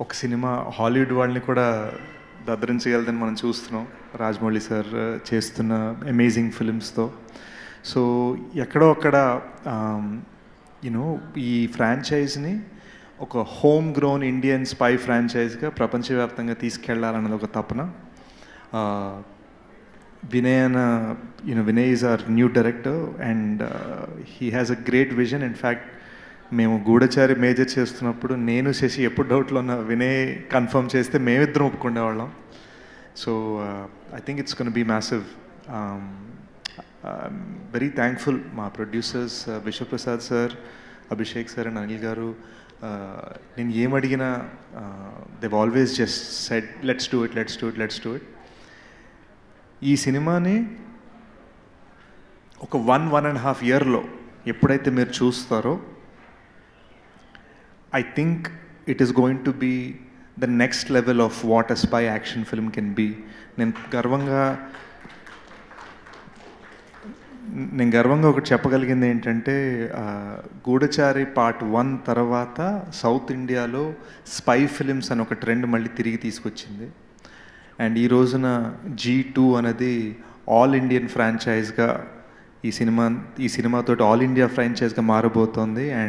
ఒక cinema Hollywood వాళ్ళని కూడా దద్దరించగలదని మనం చూస్తున్నాం రాజమౌళి సార్ చేస్తున్న అమేజింగ్ ఫిలిమ్స్తో. సో ఎక్కడో అక్కడ యూనో ఈ ఫ్రాంచైజ్ని ఒక హోమ్ గ్రోన్ ఇండియన్ స్పై ఫ్రాంచైజ్గా ప్రపంచవ్యాప్తంగా తీసుకెళ్లాలన్నది ఒక తపన. Vinay is our new director and he has a great vision. In fact, మేము గూఢచారి మేజర్ చేస్తున్నప్పుడు నేను శశి ఎప్పుడు డౌట్లో ఉన్న వినయ్ కన్ఫర్మ్ చేస్తే మేమిద్దరం ఒప్పుకునేవాళ్ళం. So I think it's gonna be massive. Very thankful మా producers Vishwaprasad sir, Abhishek sir and Anil గారు. నేను ఏమడిగినా they've always just said let's do it. ఈ సినిమాని ఒక 1.5 yearలో ఎప్పుడైతే మీరు చూస్తారో I think it is going to be the next level of what a spy action film can be. నేను గర్వంగా ఒకటి చెప్పగలిగింది ఏంటంటే గూఢచారి పార్ట్ 1 తర్వాత సౌత్ ఇండియాలో స్పై ఫిలిమ్స్ అని ఒక ట్రెండ్ మళ్ళీ తిరిగి తీసుకొచ్చింది. అండ్ ఈ రోజున G2 అనేది ఆల్ ఇండియన్ ఫ్రాంచైజ్గా ఈ సినిమాతో ఆల్ ఇండియా ఫ్రాంచైజ్గా మారబోతోంది. అండ్